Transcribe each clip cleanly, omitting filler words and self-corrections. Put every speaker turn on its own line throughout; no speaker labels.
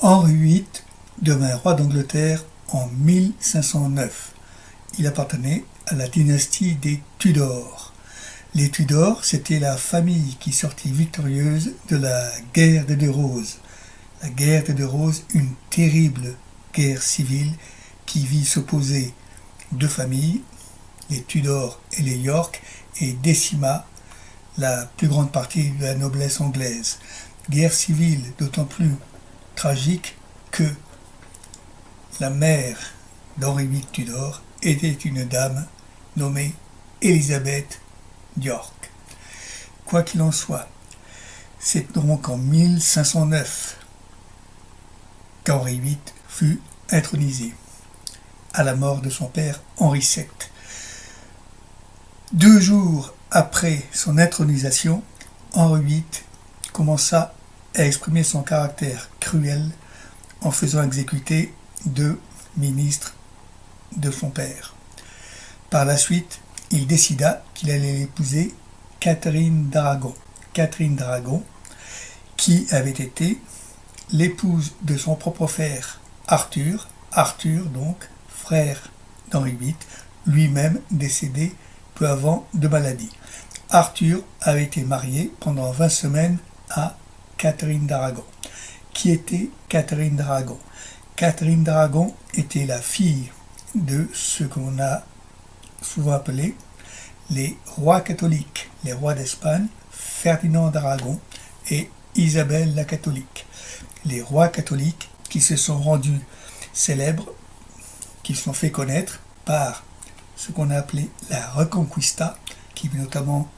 Henri VIII devint roi d'Angleterre en 1509. Il appartenait à la dynastie des Tudors. Les Tudors, c'était la famille qui sortit victorieuse de la guerre des Deux Roses. La guerre des Deux Roses, une terrible guerre civile qui vit s'opposer deux familles, les Tudors et les York, et décima la plus grande partie de la noblesse anglaise. Guerre civile d'autant plus tragique que la mère d'Henri VIII Tudor était une dame nommée Élisabeth d'York. Quoi qu'il en soit, c'est donc en 1509 qu'Henri VIII fut intronisé, à la mort de son père Henri VII. 2 jours après son intronisation, Henri VIII commença à exprimer son caractère cruel en faisant exécuter 2 ministres de son père. Par la suite, il décida qu'il allait épouser Catherine d'Aragon. Catherine d'Aragon, qui avait été l'épouse de son propre frère Arthur, donc frère d'Henri VIII, lui-même décédé peu avant de maladie. Arthur avait été marié pendant 20 semaines à Catherine d'Aragon. Qui était Catherine d'Aragon? Catherine d'Aragon était la fille de ce qu'on a souvent appelé les rois catholiques, les rois d'Espagne, Ferdinand d'Aragon et Isabelle la catholique. Les rois catholiques qui se sont rendus célèbres, qui se sont fait connaître par ce qu'on a appelé la Reconquista, qui est notamment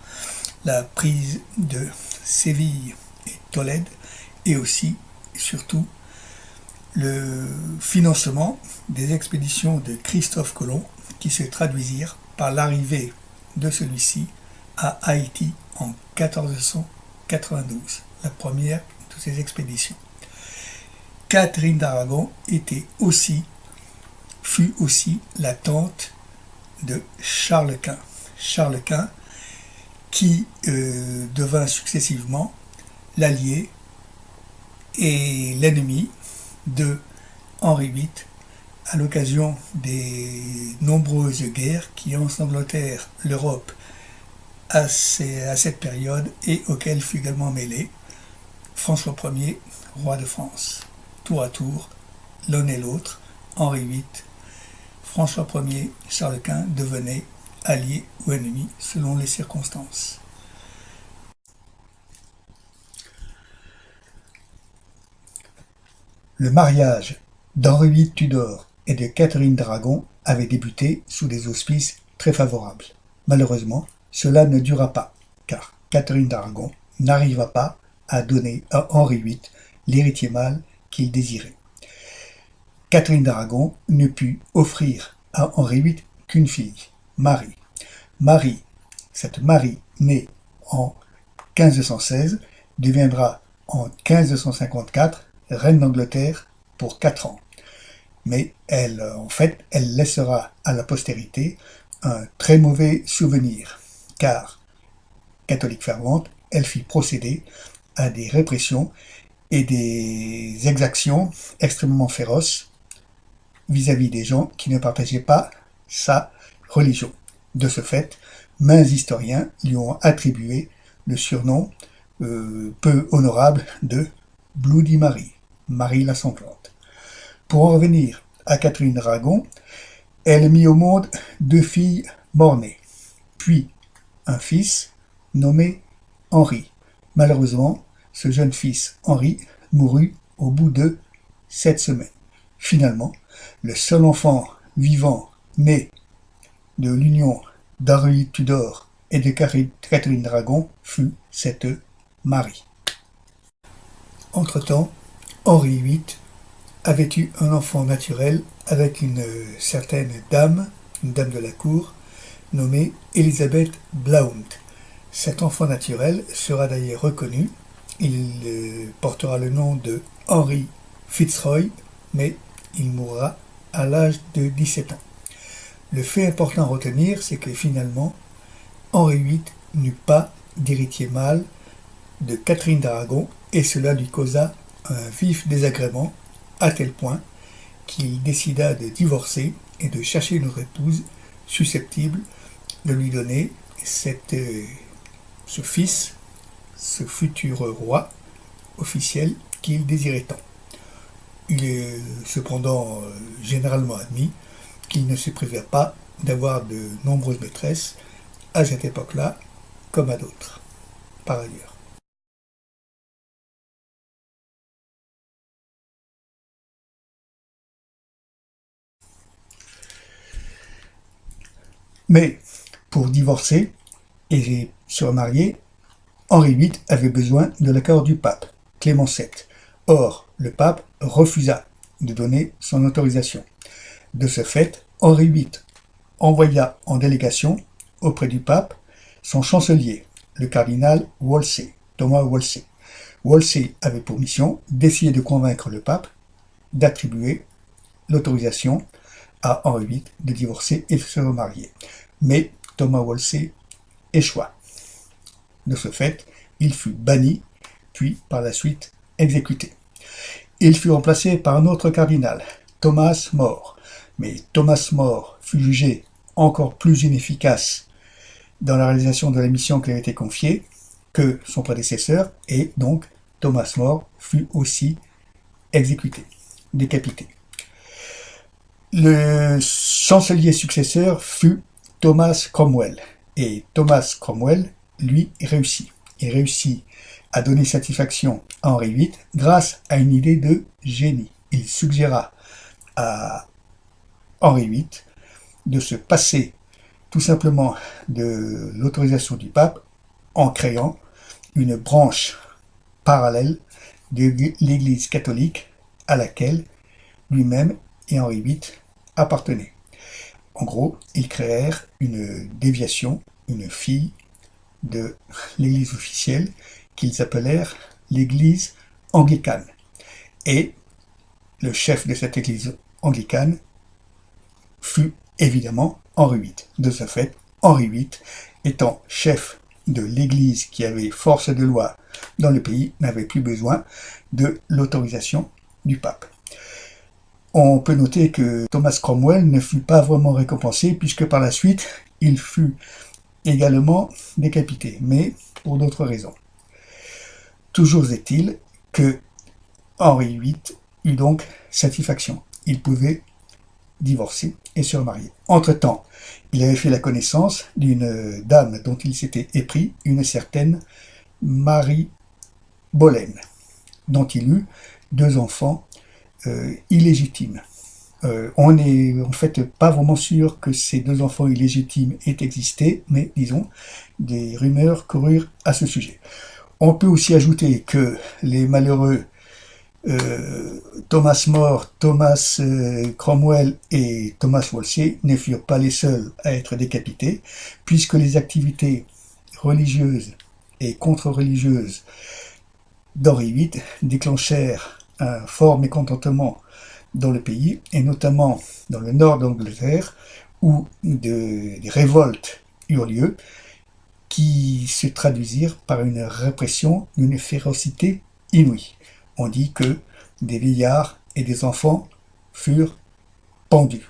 la prise de Séville et Tolède, et aussi, surtout, le financement des expéditions de Christophe Colomb, qui se traduisirent par l'arrivée de celui-ci à Haïti en 1492, la première de ces expéditions. Catherine d'Aragon fut aussi la tante de Charles Quint. Charles Quint qui devint successivement l'allié et l'ennemi de Henri VIII à l'occasion des nombreuses guerres qui ensanglantèrent l'Europe à cette période et auxquelles fut également mêlé François Ier, roi de France. Tour à tour, l'un et l'autre, Henri VIII, François Ier, Charles Quint devenaient alliés ou ennemis selon les circonstances. Le mariage d'Henri VIII Tudor et de Catherine d'Aragon avait débuté sous des auspices très favorables. Malheureusement, cela ne dura pas, car Catherine d'Aragon n'arriva pas à donner à Henri VIII l'héritier mâle qu'il désirait. Catherine d'Aragon ne put offrir à Henri VIII qu'une fille, Marie. Cette Marie, née en 1516, deviendra en 1554 reine d'Angleterre pour 4 ans. Mais elle laissera à la postérité un très mauvais souvenir, car, catholique fervente, elle fit procéder à des répressions et des exactions extrêmement féroces vis-à-vis des gens qui ne partageaient pas sa religion. De ce fait, maints historiens lui ont attribué le surnom peu honorable de Bloody Mary, Marie la sanglante. Pour en revenir à Catherine d'Aragon, elle mit au monde 2 filles mort-nées, puis un fils nommé Henri. Malheureusement, ce jeune fils Henri mourut au bout de 7 semaines. Finalement, le seul enfant vivant né de l'union d'Henri Tudor et de Catherine d'Aragon fut cette Marie. Entre-temps, Henri VIII avait eu un enfant naturel avec une certaine dame, une dame de la cour, nommée Elizabeth Blount. Cet enfant naturel sera d'ailleurs reconnu. Il portera le nom de Henry Fitzroy, mais il mourra à l'âge de 17 ans. Le fait important à retenir, c'est que finalement, Henri VIII n'eut pas d'héritier mâle de Catherine d'Aragon et cela lui causa un vif désagrément à tel point qu'il décida de divorcer et de chercher une autre épouse susceptible de lui donner ce fils, ce futur roi officiel qu'il désirait tant. Il est cependant généralement admis qu'il ne se privait pas d'avoir de nombreuses maîtresses à cette époque-là, comme à d'autres, par ailleurs. Mais pour divorcer et se remarier, Henri VIII avait besoin de l'accord du pape, Clément VII. Or, le pape refusa de donner son autorisation. De ce fait, Henri VIII envoya en délégation auprès du pape son chancelier, le cardinal Wolsey, Thomas Wolsey. Wolsey avait pour mission d'essayer de convaincre le pape d'attribuer l'autorisation à Henri VIII de divorcer et de se remarier. Mais Thomas Wolsey échoua. De ce fait, il fut banni, puis par la suite exécuté. Il fut remplacé par un autre cardinal, Thomas More. Mais Thomas More fut jugé encore plus inefficace dans la réalisation de la mission qui avait été confiée que son prédécesseur, et donc Thomas More fut aussi exécuté, décapité. Le chancelier successeur fut Thomas Cromwell, et Thomas Cromwell, lui, réussit. Il réussit à donner satisfaction à Henri VIII grâce à une idée de génie. Il suggéra à Henri VIII de se passer tout simplement de l'autorisation du pape en créant une branche parallèle de l'Église catholique à laquelle lui-même et Henri VIII appartenaient. En gros, ils créèrent une déviation, une fille de l'Église officielle qu'ils appelèrent l'Église anglicane. Et le chef de cette Église anglicane fut évidemment Henri VIII. De ce fait, Henri VIII, étant chef de l'Église qui avait force de loi dans le pays, n'avait plus besoin de l'autorisation du pape. On peut noter que Thomas Cromwell ne fut pas vraiment récompensé puisque par la suite, il fut également décapité, mais pour d'autres raisons. Toujours est-il que Henri VIII eut donc satisfaction. Il pouvait divorcer et se remarier. Entre-temps, il avait fait la connaissance d'une dame dont il s'était épris, une certaine Marie Boleyn, dont il eut 2 enfants illégitimes. On n'est en fait pas vraiment sûr que ces 2 enfants illégitimes aient existé, mais disons, des rumeurs coururent à ce sujet. On peut aussi ajouter que les malheureux Thomas More, Thomas Cromwell et Thomas Wolsey ne furent pas les seuls à être décapités, puisque les activités religieuses et contre-religieuses d'Henri VIII déclenchèrent un fort mécontentement dans le pays, et notamment dans le nord d'Angleterre, où des révoltes eurent lieu, qui se traduisirent par une répression d'une férocité inouïe. On dit que des vieillards et des enfants furent pendus.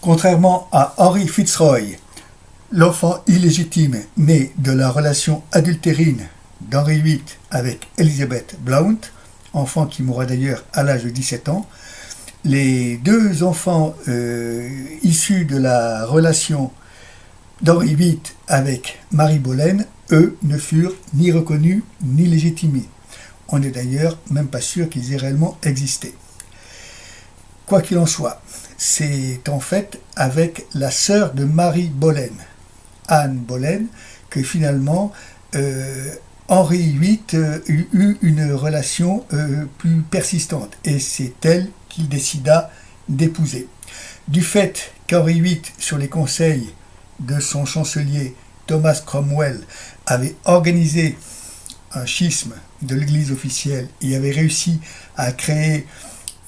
Contrairement à Henry Fitzroy, l'enfant illégitime né de la relation adultérine d'Henri VIII avec Elizabeth Blount, enfant qui mourra d'ailleurs à l'âge de 17 ans, les 2 enfants issus de la relation d'Henri VIII avec Marie Boleyn, eux, ne furent ni reconnus ni légitimés. On n'est d'ailleurs même pas sûr qu'ils aient réellement existé. Quoi qu'il en soit, c'est en fait avec la sœur de Marie Boleyn, Anne Boleyn, que finalement Henri VIII eut une relation plus persistante, et c'est elle qu'il décida d'épouser. Du fait qu'Henri VIII, sur les conseils de son chancelier Thomas Cromwell, avait organisé un schisme de l'Église officielle et avait réussi à créer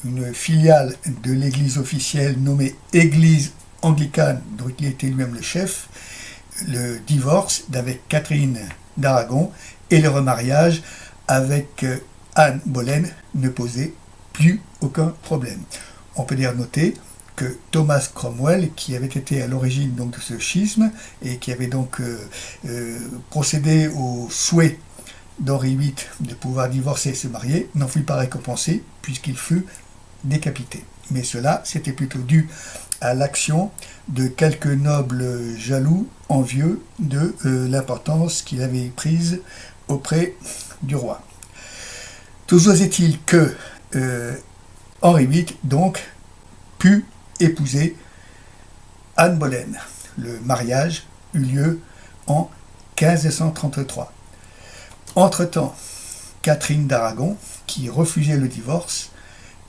une filiale de l'Église officielle nommée Église anglicane, dont il était lui-même le chef, le divorce d'avec Catherine d'Aragon et le remariage avec Anne Boleyn ne posait plus aucun problème. On peut dire noter que Thomas Cromwell, qui avait été à l'origine donc de ce schisme et qui avait donc procédé au souhait d'Henri VIII de pouvoir divorcer et se marier, n'en fut pas récompensé puisqu'il fut décapité. Mais cela, c'était plutôt dû à l'action de quelques nobles jaloux, envieux de l'importance qu'il avait prise auprès du roi. Toujours est-il que Henri VIII, donc, put épouser Anne Boleyn. Le mariage eut lieu en 1533. Entre-temps, Catherine d'Aragon, qui refusait le divorce,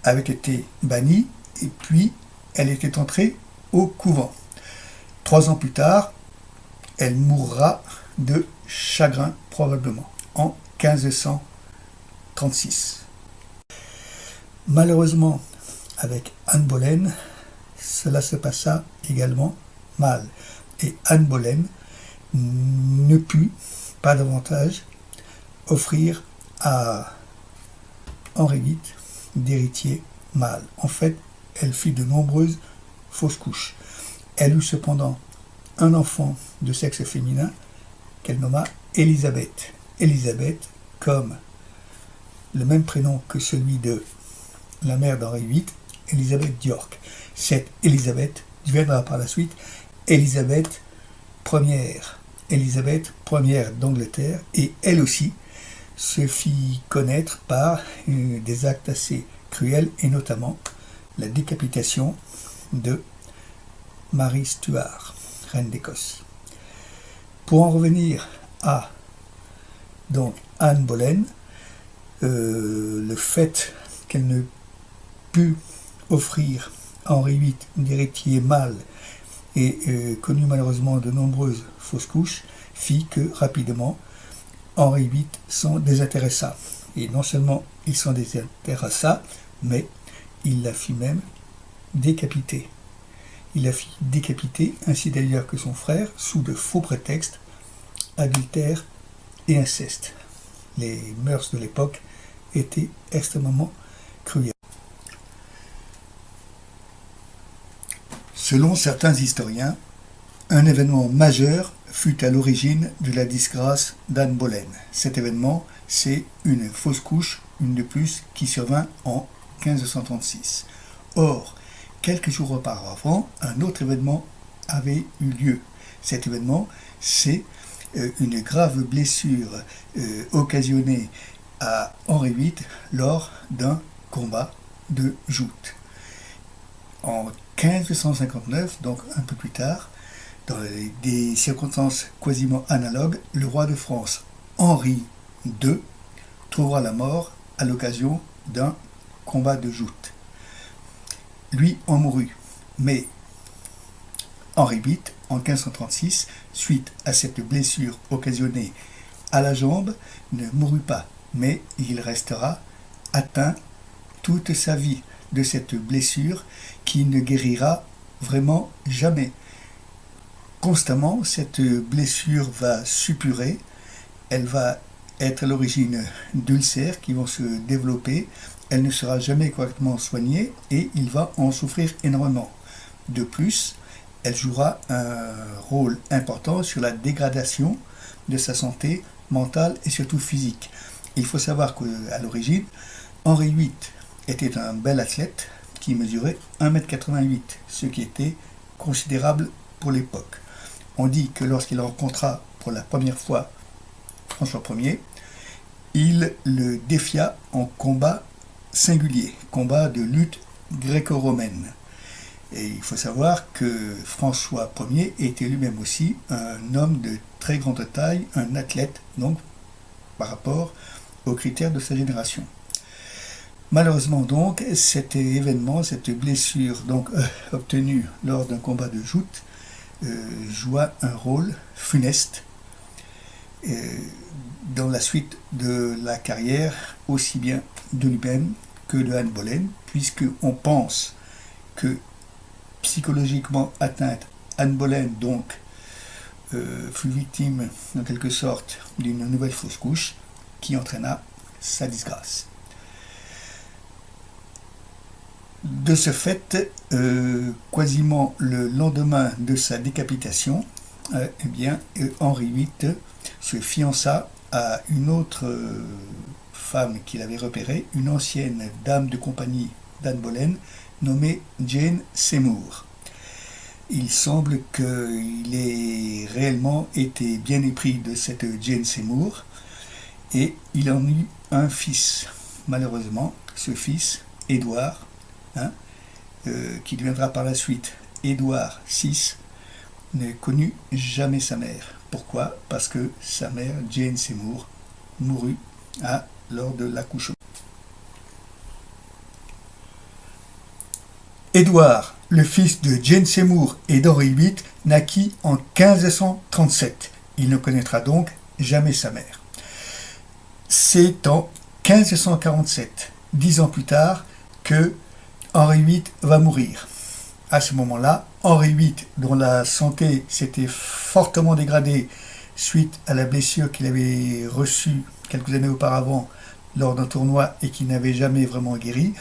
avait été bannie et puis elle était entrée au couvent. 3 ans plus tard, elle mourra de chagrin probablement en 1536. Malheureusement, avec Anne Boleyn, cela se passa également mal. Et Anne Boleyn ne put pas davantage offrir à Henri VIII d'héritier mâle. En fait, elle fit de nombreuses fausses couches. Elle eut cependant un enfant de sexe féminin qu'elle nomma Élisabeth. Élisabeth, comme le même prénom que celui de la mère d'Henri VIII, Élisabeth d'York. Cette Élisabeth deviendra par la suite Élisabeth Ière. Élisabeth Ière d'Angleterre, et elle aussi se fit connaître par des actes assez cruels, et notamment la décapitation de Marie Stuart, reine d'Écosse. Pour en revenir à donc Anne Boleyn, le fait qu'elle ne put offrir à Henri VIII d'héritier mâle et connut malheureusement de nombreuses fausses couches, fit que rapidement Henri VIII s'en désintéressa. Et non seulement il s'en désintéressa, mais il la fit même décapiter. Il la fit décapiter, ainsi d'ailleurs que son frère, sous de faux prétextes, adultère et inceste. Les mœurs de l'époque étaient extrêmement cruelles. Selon certains historiens, un événement majeur fut à l'origine de la disgrâce d'Anne Boleyn. Cet événement, c'est une fausse couche, une de plus, qui survint en 1536. Or, quelques jours auparavant, un autre événement avait eu lieu. Cet événement, c'est une grave blessure occasionnée à Henri VIII lors d'un combat de joute. En 1559, donc un peu plus tard, dans des circonstances quasiment analogues, le roi de France, Henri II, trouvera la mort à l'occasion d'un combat de joute. Lui en mourut, mais Henri VIII, en 1536, suite à cette blessure occasionnée à la jambe, ne mourut pas, mais il restera atteint toute sa vie de cette blessure qui ne guérira vraiment jamais. Constamment, cette blessure va suppurer, elle va être à l'origine d'ulcères qui vont se développer, elle ne sera jamais correctement soignée et il va en souffrir énormément. De plus, elle jouera un rôle important sur la dégradation de sa santé mentale et surtout physique. Il faut savoir qu'à l'origine, Henri VIII était un bel athlète qui mesurait 1,88 m, ce qui était considérable pour l'époque. On dit que lorsqu'il rencontra pour la première fois François Ier, il le défia en combat singulier, combat de lutte gréco-romaine. Et il faut savoir que François Ier était lui-même aussi un homme de très grande taille, un athlète, donc par rapport aux critères de sa génération. Malheureusement donc, cet événement, cette blessure donc obtenue lors d'un combat de joute, joua un rôle funeste dans la suite de la carrière, aussi bien de lui-même que de Anne Boleyn, puisqu'on pense que psychologiquement atteinte, Anne Boleyn donc fut victime en quelque sorte d'une nouvelle fausse couche qui entraîna sa disgrâce. De ce fait, quasiment le lendemain de sa décapitation, Henri VIII se fiança à une autre femme qu'il avait repérée, une ancienne dame de compagnie d'Anne Boleyn, nommée Jane Seymour. Il semble qu'il ait réellement été bien épris de cette Jane Seymour et il en eut un fils. Malheureusement, ce fils, Édouard, qui deviendra par la suite Édouard VI, ne connut jamais sa mère. Pourquoi? Parce que sa mère, Jane Seymour, mourut lors de l'accouchement. Édouard, le fils de Jane Seymour et d'Henri VIII, naquit en 1537. Il ne connaîtra donc jamais sa mère. C'est en 1547, 10 ans plus tard, que Henri VIII va mourir. À ce moment-là, Henri VIII, dont la santé s'était fortement dégradée suite à la blessure qu'il avait reçue quelques années auparavant lors d'un tournoi et qui n'avait jamais vraiment guéri,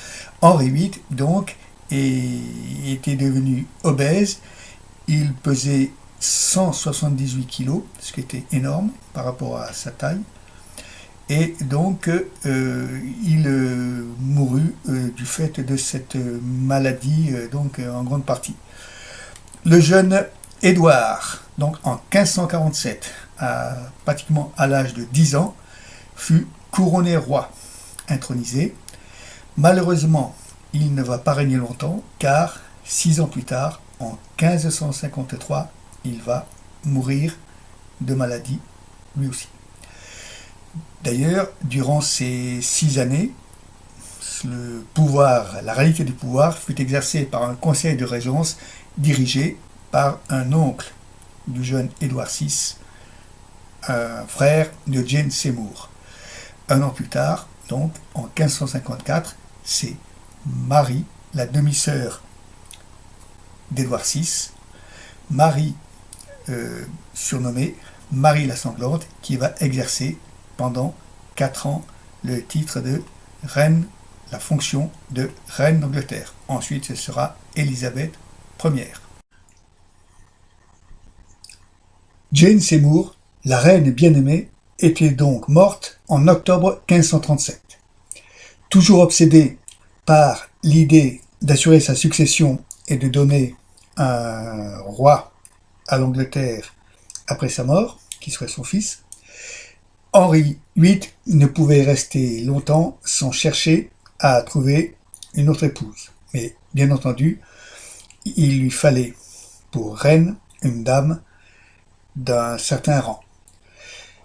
Henri VIII, donc, était devenu obèse. Il pesait 178 kilos, ce qui était énorme par rapport à sa taille. Et donc, il mourut du fait de cette maladie, en grande partie. Le jeune Édouard, donc en 1547, pratiquement à l'âge de 10 ans, fut couronné roi, intronisé. Malheureusement, il ne va pas régner longtemps, car 6 ans plus tard, en 1553, il va mourir de maladie, lui aussi. D'ailleurs, durant ces 6 années, la réalité du pouvoir fut exercée par un conseil de régence dirigé par un oncle du jeune Édouard VI, un frère de Jane Seymour. Un an plus tard, donc en 1554, c'est Marie, la demi-sœur d'Édouard VI, Marie surnommée Marie la Sanglante, qui va exercer pendant 4 ans le titre de reine, la fonction de reine d'Angleterre. Ensuite, ce sera Élisabeth Ière. Jane Seymour, la reine bien-aimée, était donc morte en octobre 1537. Toujours obsédée par l'idée d'assurer sa succession et de donner un roi à l'Angleterre après sa mort, qui serait son fils, Henri VIII ne pouvait rester longtemps sans chercher à trouver une autre épouse. Mais bien entendu, il lui fallait pour reine une dame d'un certain rang.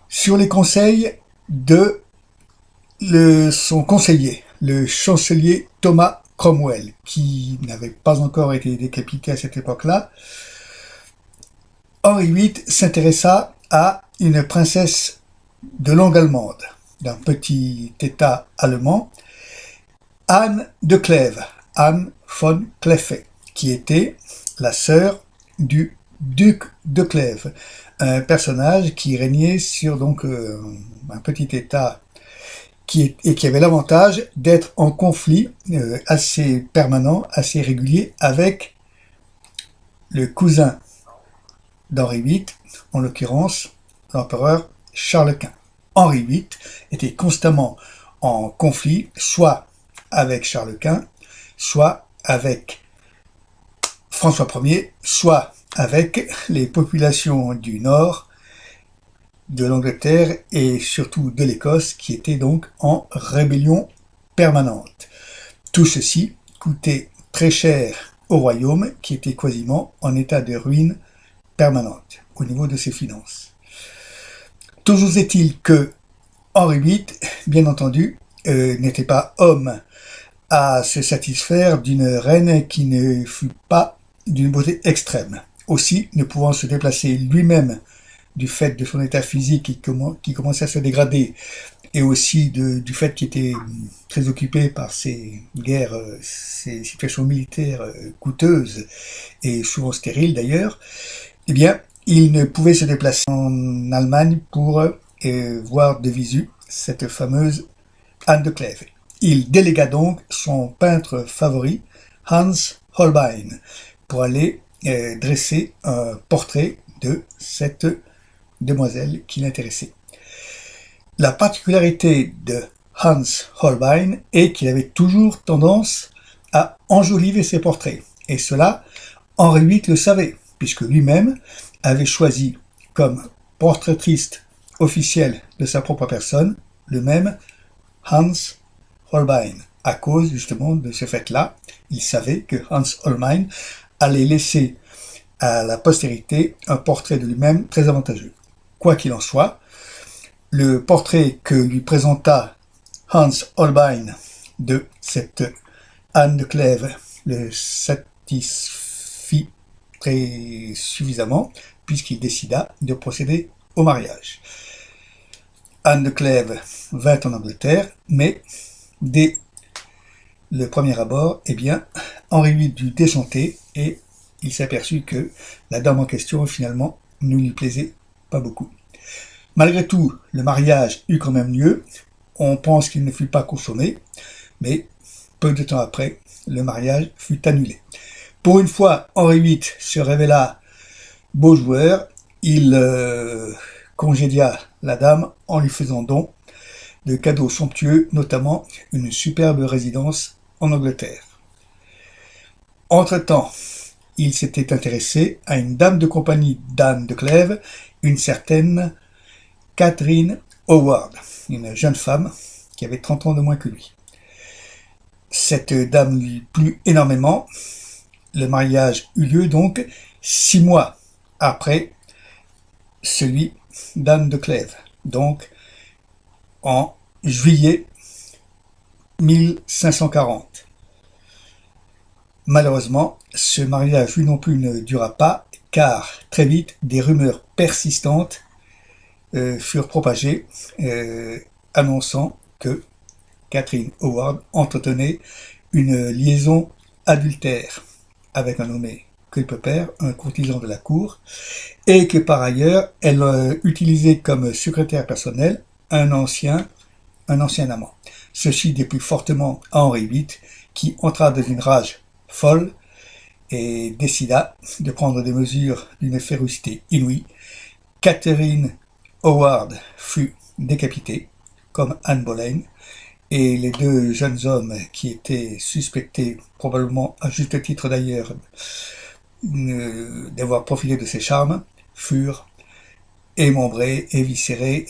Sur les conseils de son conseiller, le chancelier Thomas Cromwell, qui n'avait pas encore été décapité à cette époque-là, Henri VIII s'intéressa à une princesse de langue allemande, d'un petit état allemand, Anne de Clèves, Anne von Clèves, qui était la sœur du duc de Clèves, un personnage qui régnait sur un petit état qui avait l'avantage d'être en conflit assez permanent, assez régulier avec le cousin d'Henri VIII, en l'occurrence l'empereur Charles Quint. Henri VIII était constamment en conflit, soit avec Charles Quint, soit avec François Ier, soit avec les populations du nord de l'Angleterre et surtout de l'Écosse, qui étaient donc en rébellion permanente. Tout ceci coûtait très cher au royaume, qui était quasiment en état de ruine permanente au niveau de ses finances. Toujours est-il que Henri VIII, bien entendu, n'était pas homme à se satisfaire d'une reine qui ne fût pas d'une beauté extrême. Aussi, ne pouvant se déplacer lui-même du fait de son état physique qui commençait à se dégrader, et aussi du fait qu'il était très occupé par ces guerres, ces situations militaires coûteuses et souvent stériles d'ailleurs, eh bien, il ne pouvait se déplacer en Allemagne pour voir de visu cette fameuse Anne de Clèves. Il délégua donc son peintre favori, Hans Holbein, pour aller dresser un portrait de cette demoiselle qui l'intéressait. La particularité de Hans Holbein est qu'il avait toujours tendance à enjoliver ses portraits. Et cela, Henri VIII le savait, puisque lui-même avait choisi comme portraitiste officiel de sa propre personne le même Hans Holbein. À cause justement de ce fait-là, il savait que Hans Holbein allait laisser à la postérité un portrait de lui-même très avantageux. Quoi qu'il en soit, le portrait que lui présenta Hans Holbein de cette Anne de Clèves le satisfit très suffisamment, puisqu'il décida de procéder au mariage. Anne de Clèves vint en Angleterre, mais dès le premier abord, Henri VIII dut déchanter et il s'aperçut que la dame en question, finalement, ne lui plaisait pas beaucoup. Malgré tout, le mariage eut quand même lieu. On pense qu'il ne fut pas consommé, mais peu de temps après, le mariage fut annulé. Pour une fois, Henri VIII se révéla beau joueur. Il congédia la dame en lui faisant don de cadeaux somptueux, notamment une superbe résidence en Angleterre. Entre-temps, il s'était intéressé à une dame de compagnie d'Anne de Clèves, une certaine Catherine Howard, une jeune femme qui avait 30 ans de moins que lui. Cette dame lui plut énormément. Le mariage eut lieu donc 6 mois après celui d'Anne de Clèves, donc en juillet 1540. Malheureusement, ce mariage lui non plus ne dura pas, car très vite des rumeurs persistantes furent propagées annonçant que Catherine Howard entretenait une liaison adultère avec un nommé Culpeper, un courtisan de la cour, et que par ailleurs elle utilisait comme secrétaire personnel un ancien amant. Ceci déplut fortement à Henri VIII, qui entra dans une rage folle et décida de prendre des mesures d'une férocité inouïe. Catherine Howard fut décapitée, comme Anne Boleyn, et les deux jeunes hommes qui étaient suspectés, probablement à juste titre d'ailleurs, d'avoir profité de ses charmes, furent émembrés, éviscérés.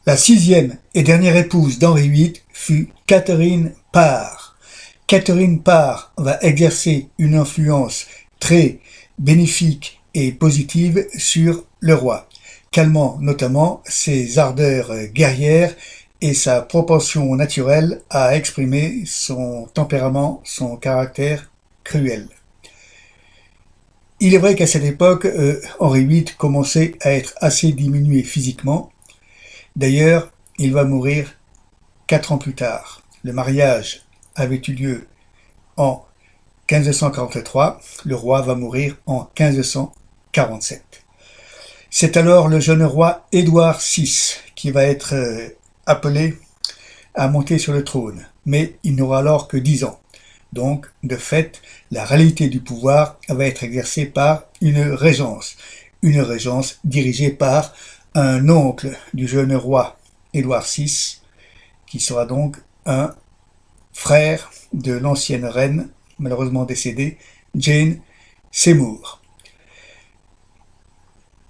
La sixième et dernière épouse d'Henri VIII fut Catherine Parr. Catherine Parr va exercer une influence très bénéfique et positive sur le roi, calmant notamment ses ardeurs guerrières et sa propension naturelle à exprimer son tempérament, son caractère cruel. Il est vrai qu'à cette époque, Henri VIII commençait à être assez diminué physiquement. D'ailleurs, il va mourir 4 ans plus tard. Le mariage avait eu lieu en 1543, le roi va mourir en 1547. C'est alors le jeune roi Édouard VI qui va être appelé à monter sur le trône, mais il n'aura alors que 10 ans. Donc, de fait, la réalité du pouvoir va être exercée par une régence dirigée par un oncle du jeune roi Édouard VI, qui sera donc un frère de l'ancienne reine, malheureusement décédée, Jane Seymour.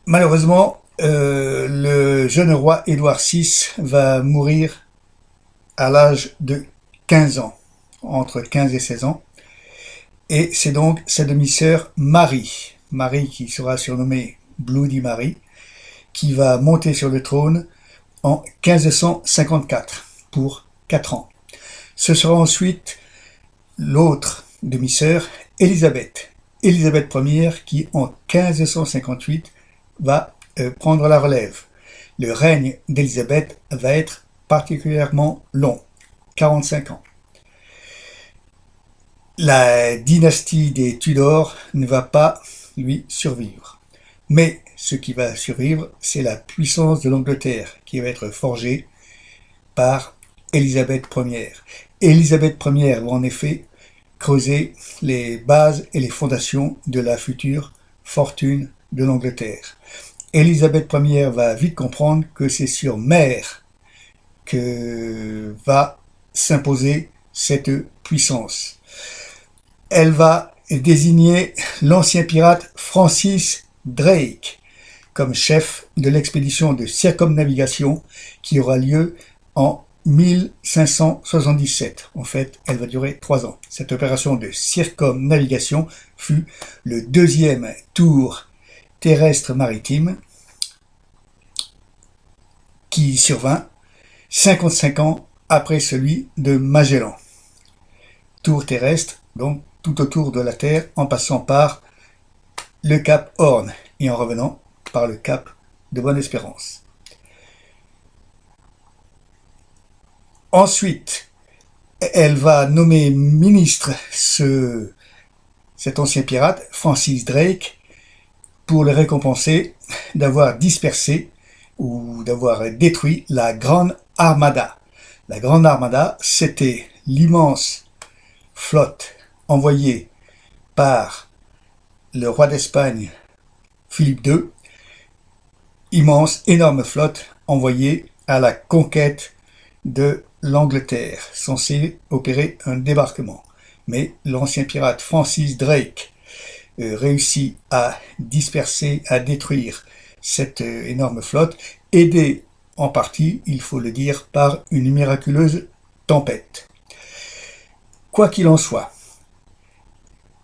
Malheureusement, le jeune roi Édouard VI va mourir à l'âge de 15 ans, entre 15 et 16 ans, et c'est donc sa demi-sœur Marie qui sera surnommée Bloody Mary, qui va monter sur le trône en 1554 pour 4 ans. Ce sera ensuite l'autre demi-sœur, Élisabeth Ier, qui en 1558 va prendre la relève. Le règne d'Élisabeth va être particulièrement long, 45 ans. la dynastie des Tudors ne va pas lui survivre. Mais ce qui va survivre, c'est la puissance de l'Angleterre qui va être forgée par Élisabeth Ier. Élisabeth Ier va en effet creuser les bases et les fondations de la future fortune de l'Angleterre. Élisabeth Ier va vite comprendre que c'est sur mer que va s'imposer cette puissance. Elle va désigner l'ancien pirate Francis Drake comme chef de l'expédition de circumnavigation qui aura lieu en 1577. En fait, elle va durer 3 ans. Cette opération de circumnavigation fut le deuxième tour terrestre maritime qui survint 55 ans après celui de Magellan. Tour terrestre, donc tout autour de la Terre en passant par le cap Horn et en revenant par le cap de Bonne-Espérance. Ensuite, elle va nommer ministre cet ancien pirate, Francis Drake, pour le récompenser d'avoir dispersé ou d'avoir détruit la Grande Armada. La Grande Armada, c'était l'immense flotte envoyée par le roi d'Espagne, Philippe II, immense, énorme flotte envoyée à la conquête de l'Angleterre, censée opérer un débarquement. Mais l'ancien pirate Francis Drake réussit à disperser, à détruire cette énorme flotte, aidée en partie, il faut le dire, par une miraculeuse tempête. Quoi qu'il en soit,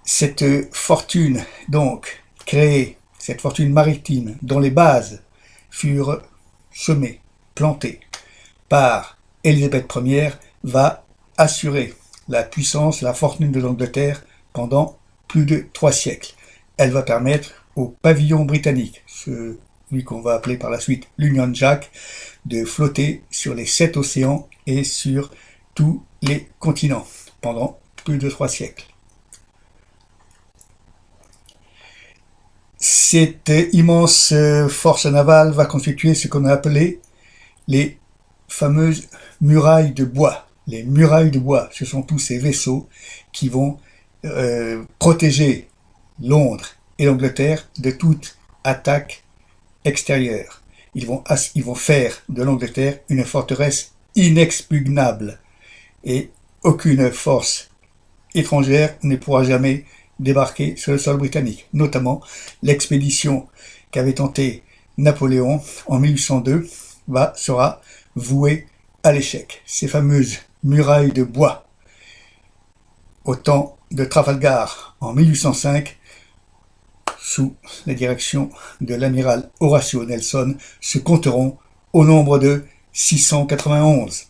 cette fortune donc créée, cette fortune maritime dont les bases furent semées, plantées par Élisabeth Ier, va assurer la puissance, la fortune de l'Angleterre pendant plus de 3 siècles. Elle va permettre au pavillon britannique, celui qu'on va appeler par la suite l'Union Jack, de flotter sur les 7 océans et sur tous les continents pendant plus de 3 siècles. Cette immense force navale va constituer ce qu'on a appelé les fameuses murailles de bois. Les murailles de bois, ce sont tous ces vaisseaux qui vont protéger Londres et l'Angleterre de toute attaque extérieure. Ils vont faire de l'Angleterre une forteresse inexpugnable et aucune force étrangère ne pourra jamais débarquer sur le sol britannique. Notamment l'expédition qu'avait tenté Napoléon en 1802 sera vouée à l'échec. Ces fameuses murailles de bois au temps de Trafalgar en 1805, sous la direction de l'amiral Horatio Nelson, se compteront au nombre de 691.